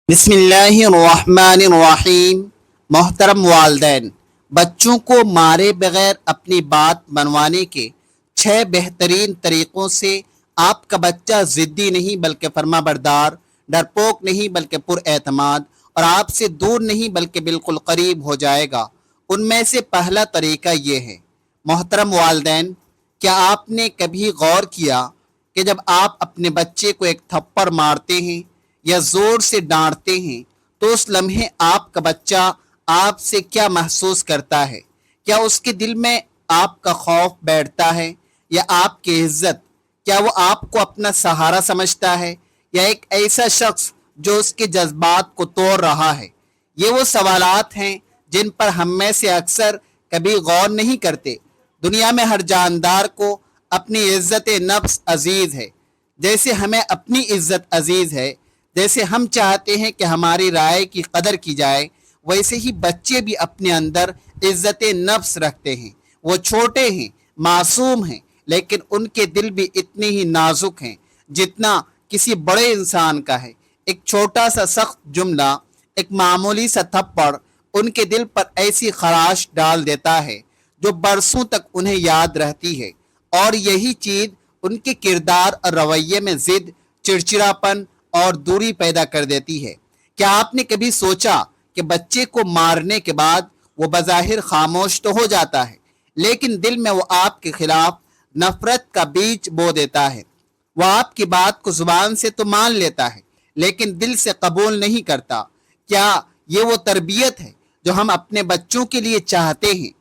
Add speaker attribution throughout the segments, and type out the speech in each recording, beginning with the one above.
Speaker 1: بسم اللہ الرحمن الرحیم۔ محترم والدین، بچوں کو مارے بغیر اپنی بات منوانے کے 6 بہترین طریقوں سے آپ کا بچہ ضدی نہیں بلکہ فرما بردار، ڈرپوک نہیں بلکہ پر اعتماد اور آپ سے دور نہیں بلکہ بالکل قریب ہو جائے گا۔ ان میں سے پہلا طریقہ یہ ہے۔ محترم والدین، کیا آپ نے کبھی غور کیا کہ جب آپ اپنے بچے کو ایک تھپڑ مارتے ہیں یا زور سے ڈانٹتے ہیں تو اس لمحے آپ کا بچہ آپ سے کیا محسوس کرتا ہے؟ کیا اس کے دل میں آپ کا خوف بیٹھتا ہے یا آپ کی عزت؟ کیا وہ آپ کو اپنا سہارا سمجھتا ہے یا ایک ایسا شخص جو اس کے جذبات کو توڑ رہا ہے؟ یہ وہ سوالات ہیں جن پر ہم میں سے اکثر کبھی غور نہیں کرتے۔ دنیا میں ہر جاندار کو اپنی عزت نفس عزیز ہے، جیسے ہمیں اپنی عزت عزیز ہے۔ جیسے ہم چاہتے ہیں کہ ہماری رائے کی قدر کی جائے، ویسے ہی بچے بھی اپنے اندر عزت نفس رکھتے ہیں۔ وہ چھوٹے ہیں، معصوم ہیں، لیکن ان کے دل بھی اتنے ہی نازک ہیں جتنا کسی بڑے انسان کا ہے۔ ایک چھوٹا سا سخت جملہ، ایک معمولی سا تھپڑ ان کے دل پر ایسی خراش ڈال دیتا ہے جو برسوں تک انہیں یاد رہتی ہے، اور یہی چیز ان کے کردار اور رویے میں ضد، چڑچڑاپن اور دوری پیدا کر دیتی ہے۔ کیا آپ نے کبھی سوچا کہ بچے کو مارنے کے بعد وہ بظاہر خاموش تو ہو جاتا ہے، لیکن دل میں وہ آپ کے خلاف نفرت کا بیج بو دیتا ہے۔ وہ آپ کی بات کو زبان سے تو مان لیتا ہے، لیکن دل سے قبول نہیں کرتا۔ کیا یہ وہ تربیت ہے جو ہم اپنے بچوں کے لیے چاہتے ہیں؟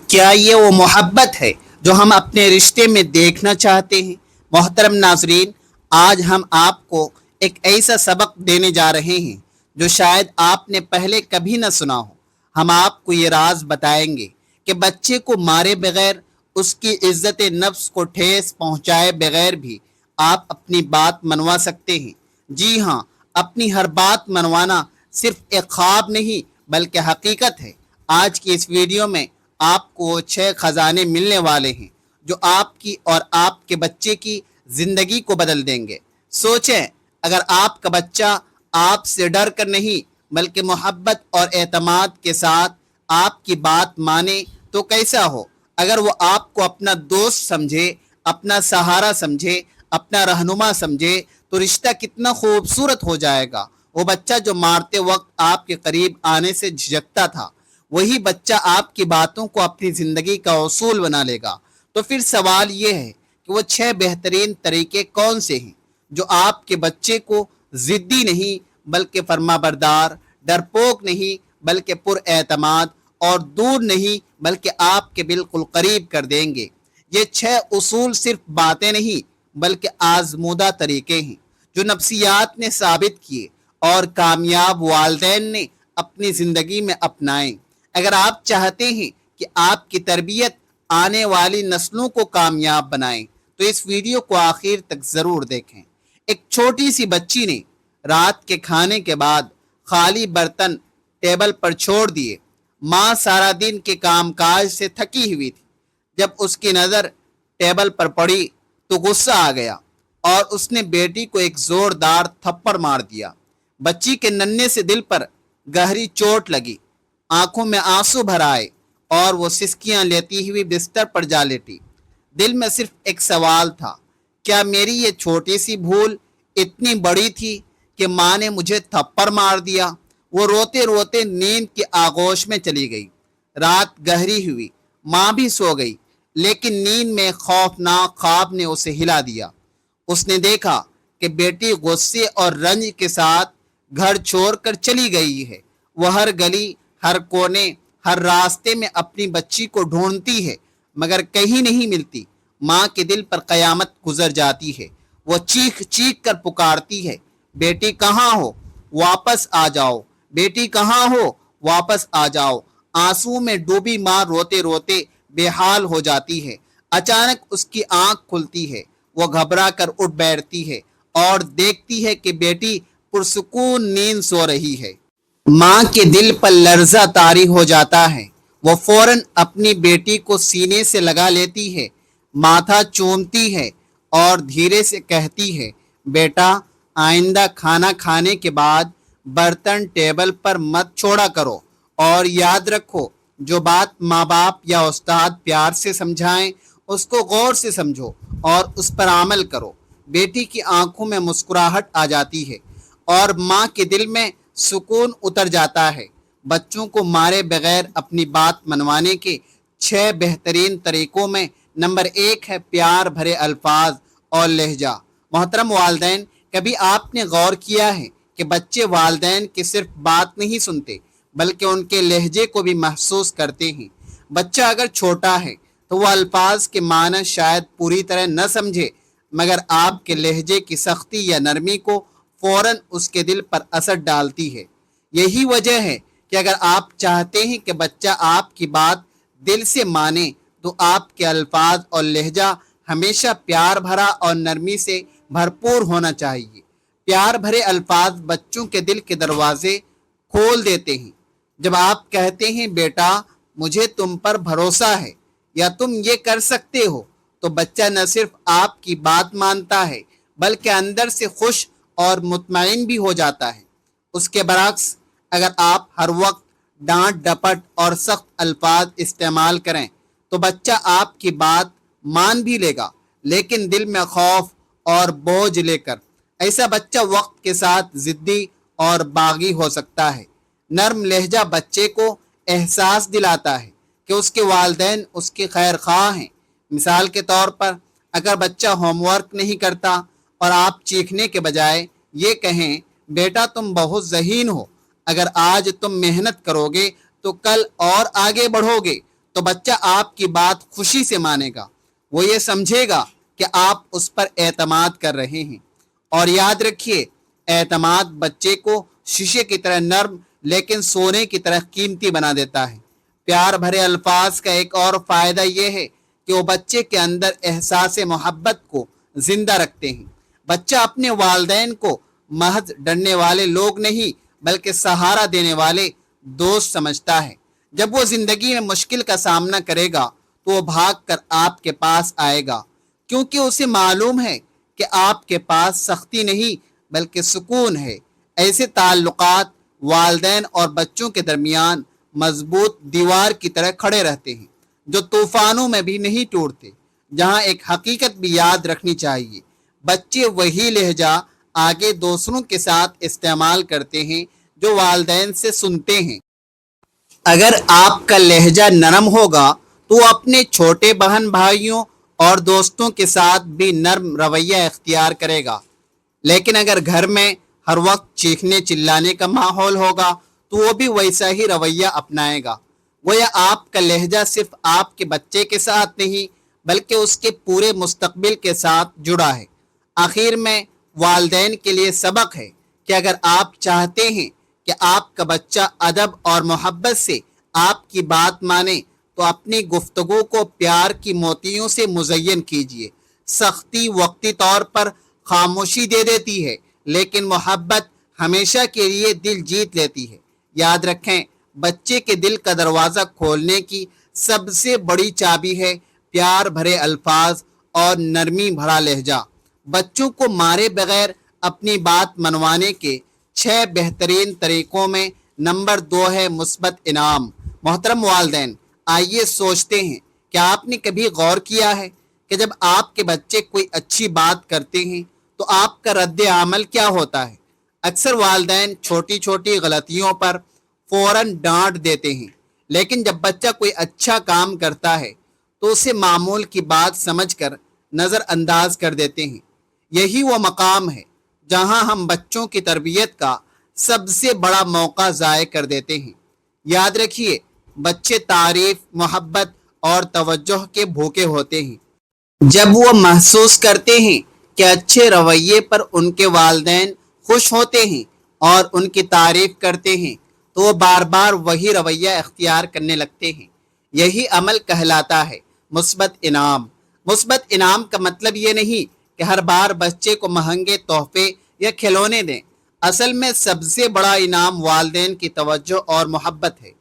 Speaker 1: کیا یہ وہ محبت ہے جو ہم اپنے رشتے میں دیکھنا چاہتے ہیں؟ محترم ناظرین، آج ہم آپ کو ایک ایسا سبق دینے جا رہے ہیں جو شاید آپ نے پہلے کبھی نہ سنا ہو۔ ہم آپ کو یہ راز بتائیں گے کہ بچے کو مارے بغیر، اس کی عزت نفس کو ٹھیس پہنچائے بغیر بھی آپ اپنی بات منوا سکتے ہیں۔ جی ہاں، اپنی ہر بات منوانا صرف ایک خواب نہیں بلکہ حقیقت ہے۔ آج کی اس ویڈیو میں آپ کو 6 خزانے ملنے والے ہیں جو آپ کی اور آپ کے بچے کی زندگی کو بدل دیں گے۔ سوچیں، اگر آپ کا بچہ آپ سے ڈر کر نہیں بلکہ محبت اور اعتماد کے ساتھ آپ کی بات مانے تو کیسا ہو؟ اگر وہ آپ کو اپنا دوست سمجھے، اپنا سہارا سمجھے، اپنا رہنما سمجھے تو رشتہ کتنا خوبصورت ہو جائے گا۔ وہ بچہ جو مارتے وقت آپ کے قریب آنے سے جھجکتا تھا، وہی بچہ آپ کی باتوں کو اپنی زندگی کا اصول بنا لے گا۔ تو پھر سوال یہ ہے کہ وہ 6 بہترین طریقے کون سے ہیں جو آپ کے بچے کو ضدی نہیں بلکہ فرما بردار، ڈرپوک نہیں بلکہ پر اعتماد اور دور نہیں بلکہ آپ کے بالکل قریب کر دیں گے۔ یہ 6 اصول صرف باتیں نہیں بلکہ آزمودہ طریقے ہیں جو نفسیات نے ثابت کیے اور کامیاب والدین نے اپنی زندگی میں اپنائیں۔ اگر آپ چاہتے ہیں کہ آپ کی تربیت آنے والی نسلوں کو کامیاب بنائیں تو اس ویڈیو کو آخر تک ضرور دیکھیں۔ ایک چھوٹی سی بچی نے رات کے کھانے کے بعد خالی برتن ٹیبل پر چھوڑ دیے۔ ماں سارا دن کے کام کاج سے تھکی ہوئی تھی۔ جب اس کی نظر ٹیبل پر پڑی تو غصہ آ گیا اور اس نے بیٹی کو ایک زوردار تھپڑ مار دیا۔ بچی کے ننھے سے دل پر گہری چوٹ لگی، آنکھوں میں آنسو بھر آئے اور وہ سسکیاں لیتی ہوئی بستر پر جا لیٹی۔ دل میں صرف ایک سوال تھا، کیا میری یہ چھوٹی سی بھول اتنی بڑی تھی کہ ماں نے مجھے تھپڑ مار دیا؟ وہ روتے روتے نیند کے آغوش میں چلی گئی۔ رات گہری ہوئی، ماں بھی سو گئی، لیکن نیند میں خوفناک خواب نے اسے ہلا دیا۔ اس نے دیکھا کہ بیٹی غصے اور رنج کے ساتھ گھر چھوڑ کر چلی گئی ہے۔ وہ ہر گلی، ہر کونے، ہر راستے میں اپنی بچی کو ڈھونڈتی ہے مگر کہیں نہیں ملتی۔ ماں کے دل پر قیامت گزر جاتی ہے۔ وہ چیخ چیخ کر پکارتی ہے، بیٹی کہاں ہو؟ واپس آ جاؤ، بیٹی کہاں ہو؟ واپس آ جاؤ۔ آنسو میں ڈوبی ماں روتے روتے بے حال ہو جاتی ہے۔ اچانک اس کی آنکھ کھلتی ہے، وہ گھبرا کر اٹھ بیٹھتی ہے اور دیکھتی ہے کہ بیٹی پرسکون نیند سو رہی ہے۔ ماں کے دل پر لرزہ طاری ہو جاتا ہے۔ وہ فوراً اپنی بیٹی کو سینے سے لگا لیتی ہے، ماتھا چومتی ہے اور دھیرے سے کہتی ہے، بیٹا، آئندہ کھانا کھانے کے بعد برتن ٹیبل پر مت چھوڑا کرو، اور یاد رکھو جو بات ماں باپ یا استاد پیار سے سمجھائیں اس کو غور سے سمجھو اور اس پر عمل کرو۔ بیٹی کی آنکھوں میں مسکراہٹ آ جاتی ہے اور ماں کے دل میں سکون اتر جاتا ہے۔ بچوں کو مارے بغیر اپنی بات منوانے کے 6 بہترین طریقوں میں نمبر 1 ہے پیار بھرے الفاظ اور لہجہ۔ محترم والدین، کبھی آپ نے غور کیا ہے کہ بچے والدین کی صرف بات نہیں سنتے بلکہ ان کے لہجے کو بھی محسوس کرتے ہیں؟ بچہ اگر چھوٹا ہے تو وہ الفاظ کے معنی شاید پوری طرح نہ سمجھے، مگر آپ کے لہجے کی سختی یا نرمی کو فوراً اس کے دل پر اثر ڈالتی ہے۔ یہی وجہ ہے کہ اگر آپ چاہتے ہیں کہ بچہ آپ کی بات دل سے مانے تو آپ کے الفاظ اور لہجہ ہمیشہ پیار بھرا اور نرمی سے بھرپور ہونا چاہیے۔ پیار بھرے الفاظ بچوں کے دل کے دروازے کھول دیتے ہیں۔ جب آپ کہتے ہیں بیٹا مجھے تم پر بھروسہ ہے یا تم یہ کر سکتے ہو، تو بچہ نہ صرف آپ کی بات مانتا ہے بلکہ اندر سے خوش اور مطمئن بھی ہو جاتا ہے۔ اس کے برعکس اگر آپ ہر وقت ڈانٹ ڈپٹ اور سخت الفاظ استعمال کریں تو بچہ آپ کی بات مان بھی لے گا لیکن دل میں خوف اور بوجھ لے کر۔ ایسا بچہ وقت کے ساتھ ضدی اور باغی ہو سکتا ہے۔ نرم لہجہ بچے کو احساس دلاتا ہے کہ اس کے والدین اس کے خیر خواہ ہیں۔ مثال کے طور پر اگر بچہ ہوم ورک نہیں کرتا اور آپ چیخنے کے بجائے یہ کہیں بیٹا تم بہت ذہین ہو، اگر آج تم محنت کرو گے تو کل اور آگے بڑھو گے، تو بچہ آپ کی بات خوشی سے مانے گا۔ وہ یہ سمجھے گا کہ آپ اس پر اعتماد کر رہے ہیں۔ اور یاد رکھیے اعتماد بچے کو شیشے کی طرح نرم لیکن سونے کی طرح قیمتی بنا دیتا ہے۔ پیار بھرے الفاظ کا ایک اور فائدہ یہ ہے کہ وہ بچے کے اندر احساس محبت کو زندہ رکھتے ہیں۔ بچہ اپنے والدین کو محض ڈرنے والے لوگ نہیں بلکہ سہارا دینے والے دوست سمجھتا ہے۔ جب وہ زندگی میں مشکل کا سامنا کرے گا تو وہ بھاگ کر آپ کے پاس آئے گا، کیونکہ اسے معلوم ہے کہ آپ کے پاس سختی نہیں بلکہ سکون ہے۔ ایسے تعلقات والدین اور بچوں کے درمیان مضبوط دیوار کی طرح کھڑے رہتے ہیں جو طوفانوں میں بھی نہیں ٹوٹتے۔ جہاں ایک حقیقت بھی یاد رکھنی چاہیے، بچے وہی لہجہ آگے دوسروں کے ساتھ استعمال کرتے ہیں جو والدین سے سنتے ہیں۔ اگر آپ کا لہجہ نرم ہوگا تو وہ اپنے چھوٹے بہن بھائیوں اور دوستوں کے ساتھ بھی نرم رویہ اختیار کرے گا، لیکن اگر گھر میں ہر وقت چیخنے چلانے کا ماحول ہوگا تو وہ بھی ویسا ہی رویہ اپنائے گا۔ گویا آپ کا لہجہ صرف آپ کے بچے کے ساتھ نہیں بلکہ اس کے پورے مستقبل کے ساتھ جڑا ہے۔ آخر میں والدین کے لیے سبق ہے کہ اگر آپ چاہتے ہیں کہ آپ کا بچہ ادب اور محبت سے آپ کی بات مانے تو اپنی گفتگو کو پیار کی موتیوں سے مزین کیجیے۔ سختی وقتی طور پر خاموشی دے دیتی ہے لیکن محبت ہمیشہ کے لیے دل جیت لیتی ہے۔ یاد رکھیں بچے کے دل کا دروازہ کھولنے کی سب سے بڑی چابی ہے پیار بھرے الفاظ اور نرمی بھرا لہجہ۔ بچوں کو مارے بغیر اپنی بات منوانے کے 6 بہترین طریقوں میں نمبر 2 ہے مثبت انعام۔ محترم والدین، آئیے سوچتے ہیں کہ آپ نے کبھی غور کیا ہے کہ جب آپ کے بچے کوئی اچھی بات کرتے ہیں تو آپ کا رد عمل کیا ہوتا ہے؟ اکثر والدین چھوٹی چھوٹی غلطیوں پر فوراً ڈانٹ دیتے ہیں، لیکن جب بچہ کوئی اچھا کام کرتا ہے تو اسے معمول کی بات سمجھ کر نظر انداز کر دیتے ہیں۔ یہی وہ مقام ہے جہاں ہم بچوں کی تربیت کا سب سے بڑا موقع ضائع کر دیتے ہیں۔ یاد رکھیے بچے تعریف، محبت اور توجہ کے بھوکے ہوتے ہیں۔ جب وہ محسوس کرتے ہیں کہ اچھے رویے پر ان کے والدین خوش ہوتے ہیں اور ان کی تعریف کرتے ہیں تو وہ بار بار وہی رویہ اختیار کرنے لگتے ہیں۔ یہی عمل کہلاتا ہے مثبت انعام۔ مثبت انعام کا مطلب یہ نہیں کہ ہر بار بچے کو مہنگے تحفے یا کھلونے دیں۔ اصل میں سب سے بڑا انعام والدین کی توجہ اور محبت ہے۔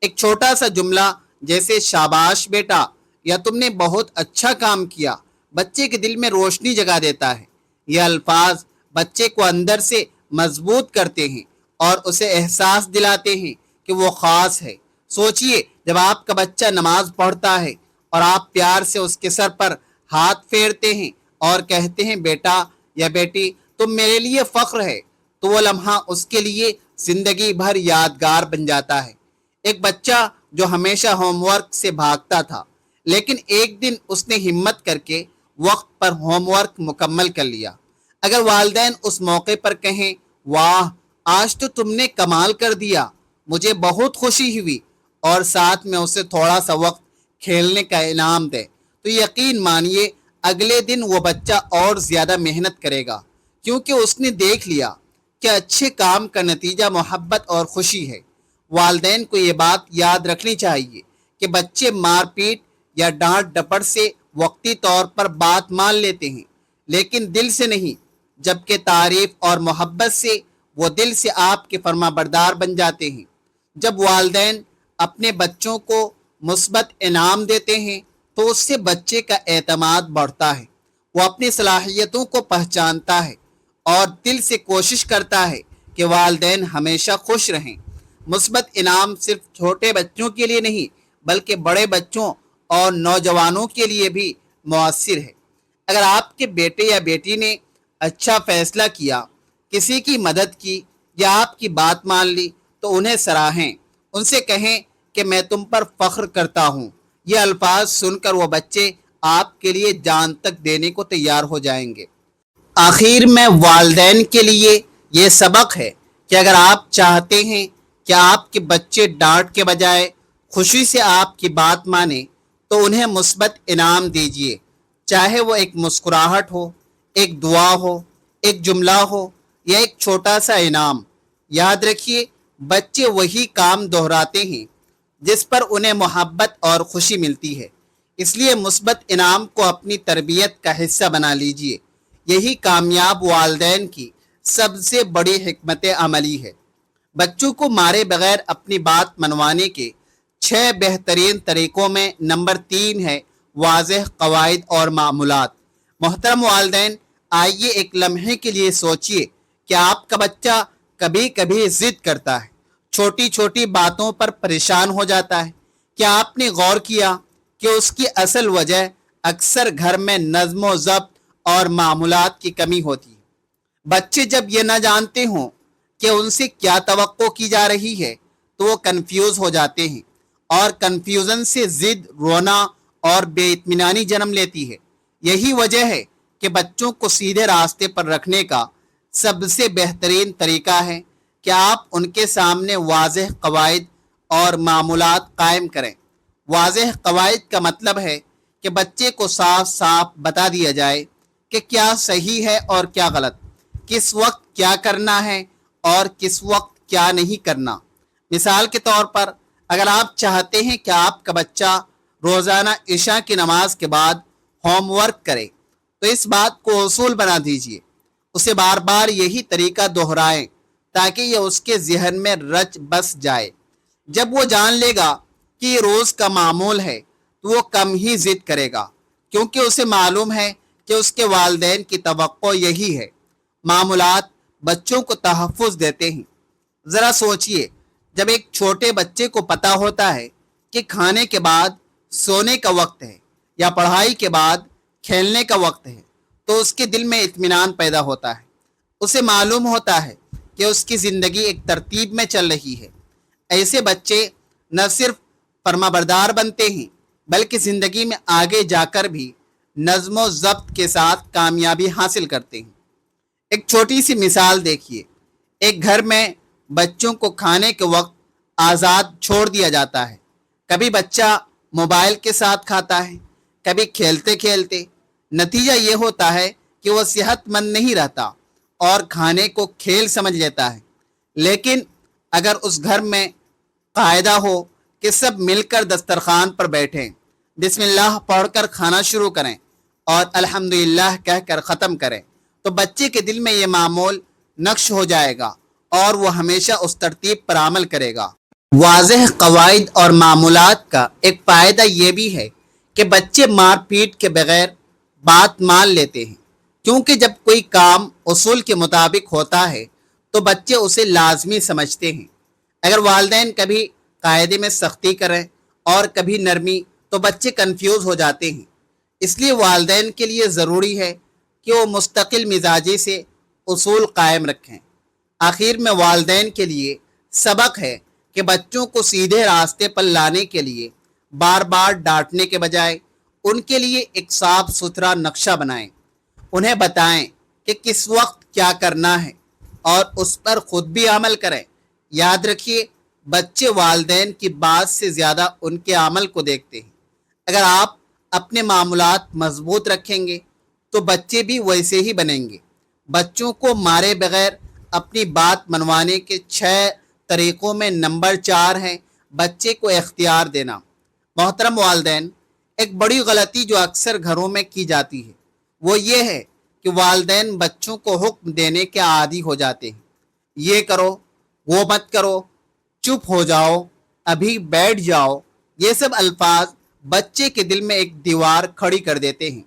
Speaker 1: ایک چھوٹا سا جملہ جیسے شاباش بیٹا یا تم نے بہت اچھا کام کیا بچے کے دل میں روشنی جگا دیتا ہے۔ یہ الفاظ بچے کو اندر سے مضبوط کرتے ہیں اور اسے احساس دلاتے ہیں کہ وہ خاص ہے۔ سوچئے جب آپ کا بچہ نماز پڑھتا ہے اور آپ پیار سے اس کے سر پر ہاتھ پھیرتے ہیں اور کہتے ہیں بیٹا یا بیٹی تم میرے لیے فخر ہے، تو وہ لمحہ اس کے لیے زندگی بھر یادگار بن جاتا ہے۔ ایک بچہ جو ہمیشہ ہوم ورک سے بھاگتا تھا، لیکن ایک دن اس نے ہمت کر کے وقت پر ہوم ورک مکمل کر لیا۔ اگر والدین اس موقع پر کہیں واہ آج تو تم نے کمال کر دیا، مجھے بہت خوشی ہوئی، اور ساتھ میں اسے تھوڑا سا وقت کھیلنے کا انعام دے، تو یقین مانیے اگلے دن وہ بچہ اور زیادہ محنت کرے گا، کیونکہ اس نے دیکھ لیا کہ اچھے کام کا نتیجہ محبت اور خوشی ہے۔ والدین کو یہ بات یاد رکھنی چاہیے کہ بچے مار پیٹ یا ڈانٹ ڈپٹ سے وقتی طور پر بات مان لیتے ہیں، لیکن دل سے نہیں، جبکہ تعریف اور محبت سے وہ دل سے آپ کے فرما بردار بن جاتے ہیں۔ جب والدین اپنے بچوں کو مثبت انعام دیتے ہیں تو اس سے بچے کا اعتماد بڑھتا ہے، وہ اپنی صلاحیتوں کو پہچانتا ہے اور دل سے کوشش کرتا ہے کہ والدین ہمیشہ خوش رہیں۔ مثبت انعام صرف چھوٹے بچوں کے لیے نہیں بلکہ بڑے بچوں اور نوجوانوں کے لیے بھی مؤثر ہے۔ اگر آپ کے بیٹے یا بیٹی نے اچھا فیصلہ کیا، کسی کی مدد کی یا آپ کی بات مان لی تو انہیں سراہیں، ان سے کہیں کہ میں تم پر فخر کرتا ہوں۔ یہ الفاظ سن کر وہ بچے آپ کے لیے جان تک دینے کو تیار ہو جائیں گے۔ آخر میں والدین کے لیے یہ سبق ہے کہ اگر آپ چاہتے ہیں کہ آپ کے بچے ڈانٹ کے بجائے خوشی سے آپ کی بات مانیں تو انہیں مثبت انعام دیجیے، چاہے وہ ایک مسکراہٹ ہو، ایک دعا ہو، ایک جملہ ہو یا ایک چھوٹا سا انعام۔ یاد رکھیے بچے وہی کام دہراتے ہیں جس پر انہیں محبت اور خوشی ملتی ہے، اس لیے مثبت انعام کو اپنی تربیت کا حصہ بنا لیجیے۔ یہی کامیاب والدین کی سب سے بڑی حکمت عملی ہے۔ بچوں کو مارے بغیر اپنی بات منوانے کے 6 بہترین طریقوں میں نمبر 3 ہے واضح قواعد اور معمولات۔ محترم والدین، آئیے ایک لمحے کے لیے سوچئے کہ آپ کا بچہ کبھی کبھی ضد کرتا ہے، چھوٹی چھوٹی باتوں پر پریشان ہو جاتا ہے۔ کیا آپ نے غور کیا کہ اس کی اصل وجہ اکثر گھر میں نظم و ضبط اور معمولات کی کمی ہوتی ہے؟ بچے جب یہ نہ جانتے ہوں کہ ان سے کیا توقع کی جا رہی ہے تو وہ کنفیوز ہو جاتے ہیں، اور کنفیوژن سے ضد، رونا اور بے اطمینانی جنم لیتی ہے۔ یہی وجہ ہے کہ بچوں کو سیدھے راستے پر رکھنے کا سب سے بہترین طریقہ ہے کہ آپ ان کے سامنے واضح قواعد اور معمولات قائم کریں۔ واضح قواعد کا مطلب ہے کہ بچے کو صاف صاف بتا دیا جائے کہ کیا صحیح ہے اور کیا غلط، کس وقت کیا کرنا ہے اور کس وقت کیا نہیں کرنا۔ مثال کے طور پر اگر آپ چاہتے ہیں کہ آپ کا بچہ روزانہ عشاء کی نماز کے بعد ہوم ورک کرے تو اس بات کو اصول بنا دیجیے، اسے بار بار یہی طریقہ دہرائیں تاکہ یہ اس کے ذہن میں رچ بس جائے۔ جب وہ جان لے گا کہ یہ روز کا معمول ہے تو وہ کم ہی ضد کرے گا، کیونکہ اسے معلوم ہے کہ اس کے والدین کی توقع یہی ہے۔ معمولات بچوں کو تحفظ دیتے ہیں۔ ذرا سوچئے جب ایک چھوٹے بچے کو پتہ ہوتا ہے کہ کھانے کے بعد سونے کا وقت ہے یا پڑھائی کے بعد کھیلنے کا وقت ہے تو اس کے دل میں اطمینان پیدا ہوتا ہے۔ اسے معلوم ہوتا ہے کہ اس کی زندگی ایک ترتیب میں چل رہی ہے۔ ایسے بچے نہ صرف فرما بردار بنتے ہیں بلکہ زندگی میں آگے جا کر بھی نظم و ضبط کے ساتھ کامیابی حاصل کرتے ہیں۔ ایک چھوٹی سی مثال دیکھیے، ایک گھر میں بچوں کو کھانے کے وقت آزاد چھوڑ دیا جاتا ہے۔ کبھی بچہ موبائل کے ساتھ کھاتا ہے، کبھی کھیلتے کھیلتے۔ نتیجہ یہ ہوتا ہے کہ وہ صحت مند نہیں رہتا اور کھانے کو کھیل سمجھ لیتا ہے۔ لیکن اگر اس گھر میں قاعدہ ہو کہ سب مل کر دسترخوان پر بیٹھیں، بسم اللہ پڑھ کر کھانا شروع کریں اور الحمدللہ کہہ کر ختم کریں، تو بچے کے دل میں یہ معمول نقش ہو جائے گا اور وہ ہمیشہ اس ترتیب پر عمل کرے گا۔ واضح قواعد اور معمولات کا ایک فائدہ یہ بھی ہے کہ بچے مار پیٹ کے بغیر بات مان لیتے ہیں، کیونکہ جب کوئی کام اصول کے مطابق ہوتا ہے تو بچے اسے لازمی سمجھتے ہیں۔ اگر والدین کبھی قاعدے میں سختی کریں اور کبھی نرمی تو بچے کنفیوز ہو جاتے ہیں۔ اس لیے والدین کے لیے ضروری ہے کہ وہ مستقل مزاجی سے اصول قائم رکھیں۔ آخر میں والدین کے لیے سبق ہے کہ بچوں کو سیدھے راستے پر لانے کے لیے بار بار ڈانٹنے کے بجائے ان کے لیے ایک صاف ستھرا نقشہ بنائیں۔ انہیں بتائیں کہ کس وقت کیا کرنا ہے اور اس پر خود بھی عمل کریں۔ یاد رکھیے، بچے والدین کی بات سے زیادہ ان کے عمل کو دیکھتے ہیں۔ اگر آپ اپنے معاملات مضبوط رکھیں گے تو بچے بھی ویسے ہی بنیں گے۔ بچوں کو مارے بغیر اپنی بات منوانے کے 6 طریقوں میں نمبر 4 ہے بچے کو اختیار دینا۔ محترم والدین، ایک بڑی غلطی جو اکثر گھروں میں کی جاتی ہے وہ یہ ہے کہ والدین بچوں کو حکم دینے کے عادی ہو جاتے ہیں۔ یہ کرو، وہ مت کرو، چپ ہو جاؤ، ابھی بیٹھ جاؤ، یہ سب الفاظ بچے کے دل میں ایک دیوار کھڑی کر دیتے ہیں۔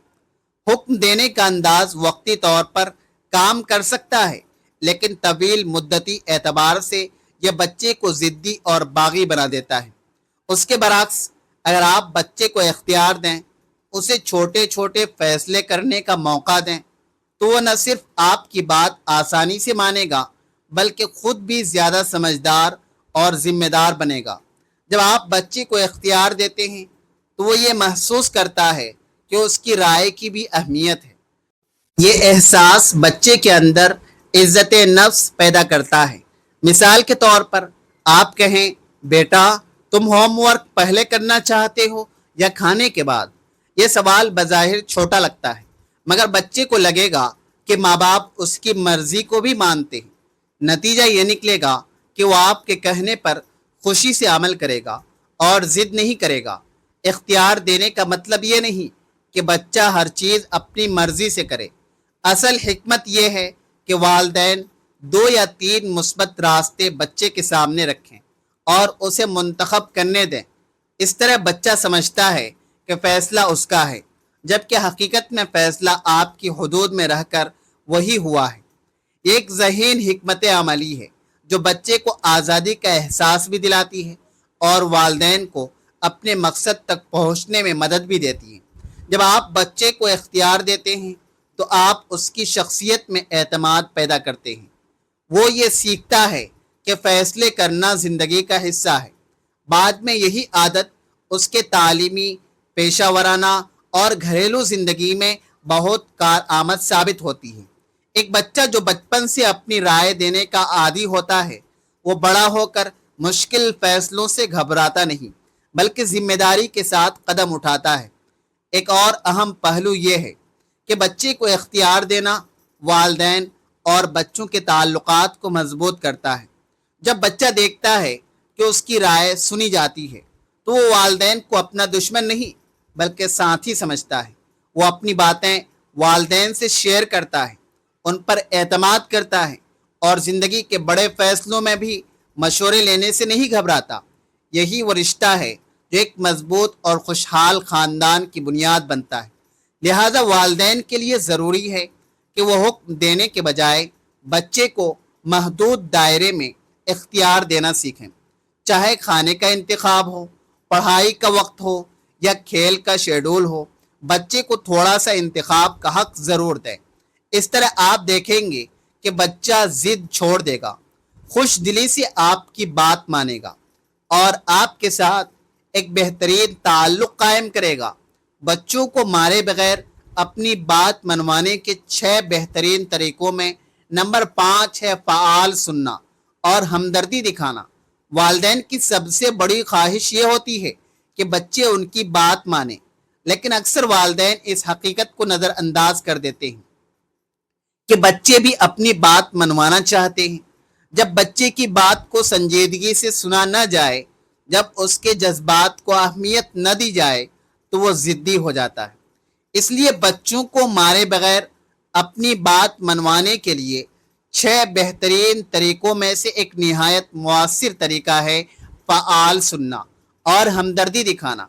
Speaker 1: حکم دینے کا انداز وقتی طور پر کام کر سکتا ہے، لیکن طویل مدتی اعتبار سے یہ بچے کو ضدی اور باغی بنا دیتا ہے۔ اس کے برعکس، اگر آپ بچے کو اختیار دیں، اسے چھوٹے چھوٹے فیصلے کرنے کا موقع دیں، تو وہ نہ صرف آپ کی بات آسانی سے مانے گا بلکہ خود بھی زیادہ سمجھدار اور ذمہ دار بنے گا۔ جب آپ بچے کو اختیار دیتے ہیں تو وہ یہ محسوس کرتا ہے کہ اس کی رائے کی بھی اہمیت ہے۔ یہ احساس بچے کے اندر عزت نفس پیدا کرتا ہے۔ مثال کے طور پر آپ کہیں، بیٹا تم ہوم ورک پہلے کرنا چاہتے ہو یا کھانے کے بعد؟ یہ سوال بظاہر چھوٹا لگتا ہے، مگر بچے کو لگے گا کہ ماں باپ اس کی مرضی کو بھی مانتے ہیں۔ نتیجہ یہ نکلے گا کہ وہ آپ کے کہنے پر خوشی سے عمل کرے گا اور ضد نہیں کرے گا۔ اختیار دینے کا مطلب یہ نہیں کہ بچہ ہر چیز اپنی مرضی سے کرے۔ اصل حکمت یہ ہے کہ والدین 2 یا 3 مثبت راستے بچے کے سامنے رکھیں اور اسے منتخب کرنے دیں۔ اس طرح بچہ سمجھتا ہے کہ فیصلہ اس کا ہے، جبکہ حقیقت میں فیصلہ آپ کی حدود میں رہ کر وہی ہوا ہے۔ ایک ذہین حکمت عملی ہے جو بچے کو آزادی کا احساس بھی دلاتی ہے اور والدین کو اپنے مقصد تک پہنچنے میں مدد بھی دیتی ہے۔ جب آپ بچے کو اختیار دیتے ہیں تو آپ اس کی شخصیت میں اعتماد پیدا کرتے ہیں۔ وہ یہ سیکھتا ہے کہ فیصلے کرنا زندگی کا حصہ ہے۔ بعد میں یہی عادت اس کے تعلیمی، پیشہ ورانہ اور گھریلو زندگی میں بہت کارآمد ثابت ہوتی ہے۔ ایک بچہ جو بچپن سے اپنی رائے دینے کا عادی ہوتا ہے وہ بڑا ہو کر مشکل فیصلوں سے گھبراتا نہیں بلکہ ذمہ داری کے ساتھ قدم اٹھاتا ہے۔ ایک اور اہم پہلو یہ ہے کہ بچے کو اختیار دینا والدین اور بچوں کے تعلقات کو مضبوط کرتا ہے۔ جب بچہ دیکھتا ہے کہ اس کی رائے سنی جاتی ہے تو وہ والدین کو اپنا دشمن نہیں بلکہ ساتھی سمجھتا ہے۔ وہ اپنی باتیں والدین سے شیئر کرتا ہے، ان پر اعتماد کرتا ہے اور زندگی کے بڑے فیصلوں میں بھی مشورے لینے سے نہیں گھبراتا۔ یہی وہ رشتہ ہے جو ایک مضبوط اور خوشحال خاندان کی بنیاد بنتا ہے۔ لہذا والدین کے لیے ضروری ہے کہ وہ حکم دینے کے بجائے بچے کو محدود دائرے میں اختیار دینا سیکھیں۔ چاہے کھانے کا انتخاب ہو، پڑھائی کا وقت ہو یا کھیل کا شیڈول ہو، بچے کو تھوڑا سا انتخاب کا حق ضرور دیں۔ اس طرح آپ دیکھیں گے کہ بچہ ضد چھوڑ دے گا، خوش دلی سے آپ کی بات مانے گا اور آپ کے ساتھ ایک بہترین تعلق قائم کرے گا۔ بچوں کو مارے بغیر اپنی بات منوانے کے 6 بہترین طریقوں میں نمبر 5 ہے فعال سننا اور ہمدردی دکھانا۔ والدین کی سب سے بڑی خواہش یہ ہوتی ہے کہ بچے ان کی بات مانیں، لیکن اکثر والدین اس حقیقت کو نظر انداز کر دیتے ہیں کہ بچے بھی اپنی بات منوانا چاہتے ہیں۔ جب بچے کی بات کو سنجیدگی سے سنا نہ جائے، جب اس کے جذبات کو اہمیت نہ دی جائے تو وہ ضدی ہو جاتا ہے۔ اس لیے بچوں کو مارے بغیر اپنی بات منوانے کے لیے 6 بہترین طریقوں میں سے ایک نہایت مؤثر طریقہ ہے فعال سننا اور ہمدردی دکھانا۔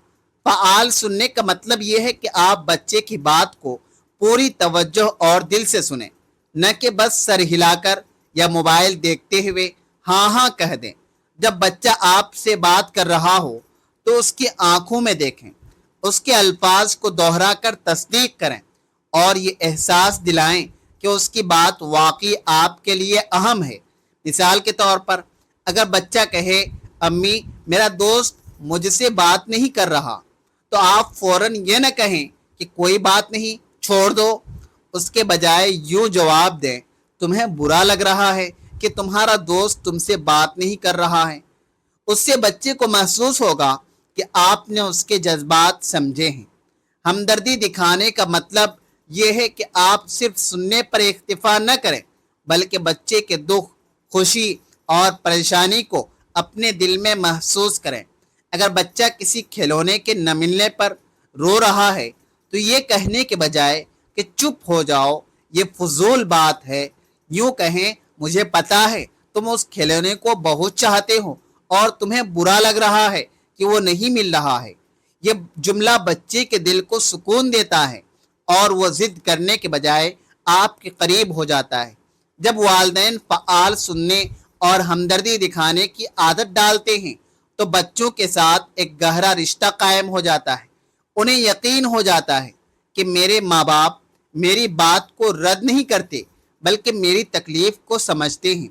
Speaker 1: فعال سننے کا مطلب یہ ہے کہ آپ بچے کی بات کو پوری توجہ اور دل سے سنیں، نہ کہ بس سر ہلا کر یا موبائل دیکھتے ہوئے ہاں ہاں کہہ دیں۔ جب بچہ آپ سے بات کر رہا ہو تو اس کی آنکھوں میں دیکھیں، اس کے الفاظ کو دوہرا کر تصدیق کریں اور یہ احساس دلائیں کہ اس کی بات واقعی آپ کے لیے اہم ہے۔ مثال کے طور پر اگر بچہ کہے امی میرا دوست مجھ سے بات نہیں کر رہا، تو آپ فوراً یہ نہ کہیں کہ کوئی بات نہیں چھوڑ دو، اس کے بجائے یوں جواب دیں تمہیں برا لگ رہا ہے کہ تمہارا دوست تم سے بات نہیں کر رہا ہے۔ اس سے بچے کو محسوس ہوگا کہ آپ نے اس کے جذبات سمجھے ہیں۔ ہمدردی دکھانے کا مطلب یہ ہے کہ آپ صرف سننے پر اکتفا نہ کریں بلکہ بچے کے دکھ، خوشی اور پریشانی کو اپنے دل میں محسوس کریں۔ اگر بچہ کسی کھلونے کے نہ ملنے پر رو رہا ہے تو یہ کہنے کے بجائے کہ چپ ہو جاؤ یہ فضول بات ہے، یوں کہیں مجھے پتا ہے تم اس کھلونے کو بہت چاہتے ہو اور تمہیں برا لگ رہا ہے کہ وہ نہیں مل رہا ہے۔ یہ جملہ بچے کے دل کو سکون دیتا ہے اور وہ ضد کرنے کے بجائے آپ کے قریب ہو جاتا ہے۔ جب والدین فعال سننے اور ہمدردی دکھانے کی عادت ڈالتے ہیں تو بچوں کے ساتھ ایک گہرا رشتہ قائم ہو جاتا ہے۔ انہیں یقین ہو جاتا ہے کہ میرے ماں باپ میری بات کو رد نہیں کرتے بلکہ میری تکلیف کو سمجھتے ہیں۔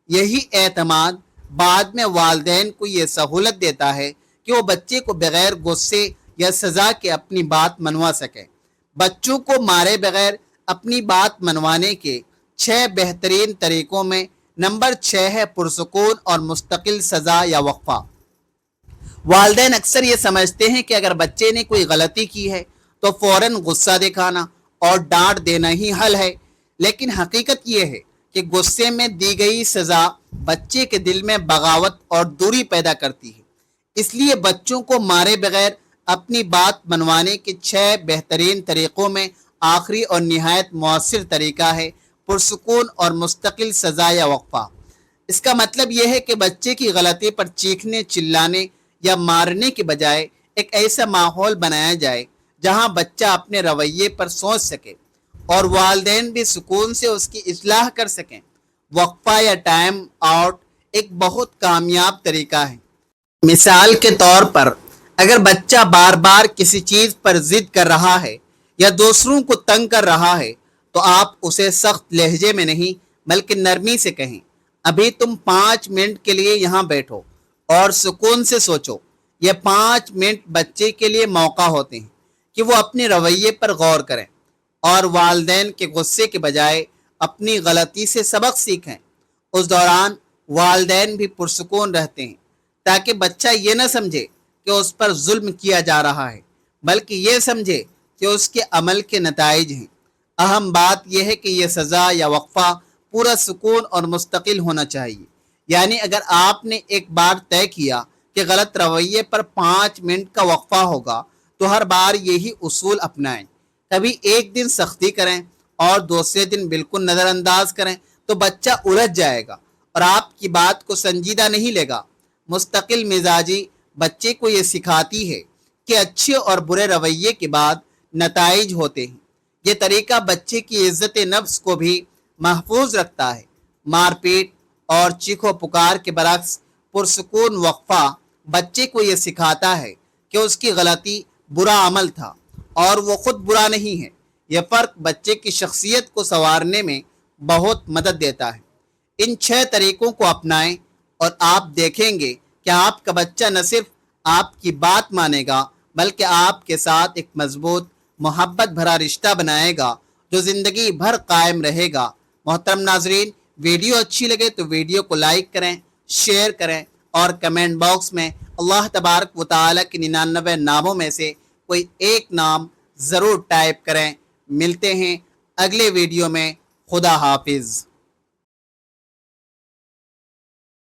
Speaker 1: یہی اعتماد بعد میں والدین کو یہ سہولت دیتا ہے کہ وہ بچے کو بغیر غصے یا سزا کے اپنی بات منوا سکیں۔ بچوں کو مارے بغیر اپنی بات منوانے کے 6 بہترین طریقوں میں نمبر 6 ہے پرسکون اور مستقل سزا یا وقفہ۔ والدین اکثر یہ سمجھتے ہیں کہ اگر بچے نے کوئی غلطی کی ہے تو فوراً غصہ دکھانا اور ڈانٹ دینا ہی حل ہے، لیکن حقیقت یہ ہے کہ غصے میں دی گئی سزا بچے کے دل میں بغاوت اور دوری پیدا کرتی ہے۔ اس لیے بچوں کو مارے بغیر اپنی بات منوانے کے 6 بہترین طریقوں میں آخری اور نہایت مؤثر طریقہ ہے پرسکون اور مستقل سزا یا وقفہ۔ اس کا مطلب یہ ہے کہ بچے کی غلطی پر چیخنے، چلانے یا مارنے کے بجائے ایک ایسا ماحول بنایا جائے جہاں بچہ اپنے رویے پر سوچ سکے اور والدین بھی سکون سے اس کی اصلاح کر سکیں۔ وقفہ یا ٹائم آؤٹ ایک بہت کامیاب طریقہ ہے۔ مثال کے طور پر اگر بچہ بار بار کسی چیز پر ضد کر رہا ہے یا دوسروں کو تنگ کر رہا ہے تو آپ اسے سخت لہجے میں نہیں بلکہ نرمی سے کہیں ابھی تم 5 منٹ کے لیے یہاں بیٹھو اور سکون سے سوچو۔ یہ 5 منٹ بچے کے لیے موقع ہوتے ہیں کہ وہ اپنے رویے پر غور کریں اور والدین کے غصے کے بجائے اپنی غلطی سے سبق سیکھیں۔ اس دوران والدین بھی پرسکون رہتے ہیں تاکہ بچہ یہ نہ سمجھے کہ اس پر ظلم کیا جا رہا ہے بلکہ یہ سمجھے کہ اس کے عمل کے نتائج ہیں۔ اہم بات یہ ہے کہ یہ سزا یا وقفہ پورا سکون اور مستقل ہونا چاہیے، یعنی اگر آپ نے ایک بار طے کیا کہ غلط رویے پر 5 منٹ کا وقفہ ہوگا تو ہر بار یہی اصول اپنائیں۔ کبھی ایک دن سختی کریں اور دوسرے دن بالکل نظر انداز کریں تو بچہ الجھ جائے گا اور آپ کی بات کو سنجیدہ نہیں لے گا۔ مستقل مزاجی بچے کو یہ سکھاتی ہے کہ اچھے اور برے رویے کے بعد نتائج ہوتے ہیں۔ یہ طریقہ بچے کی عزت نفس کو بھی محفوظ رکھتا ہے۔ مار پیٹ اور چیخو پکار کے برعکس پرسکون وقفہ بچے کو یہ سکھاتا ہے کہ اس کی غلطی برا عمل تھا اور وہ خود برا نہیں ہے۔ یہ فرق بچے کی شخصیت کو سنوارنے میں بہت مدد دیتا ہے۔ ان 6 طریقوں کو اپنائیں اور آپ دیکھیں گے کہ آپ کا بچہ نہ صرف آپ کی بات مانے گا بلکہ آپ کے ساتھ ایک مضبوط، محبت بھرا رشتہ بنائے گا جو زندگی بھر قائم رہے گا۔ محترم ناظرین، ویڈیو اچھی لگے تو ویڈیو کو لائک کریں، شیئر کریں اور کمنٹ باکس میں اللہ تبارک و تعالیٰ کے 99 ناموں میں سے کوئی ایک نام ضرور ٹائپ کریں۔ ملتے ہیں اگلے ویڈیو میں۔ خدا حافظ۔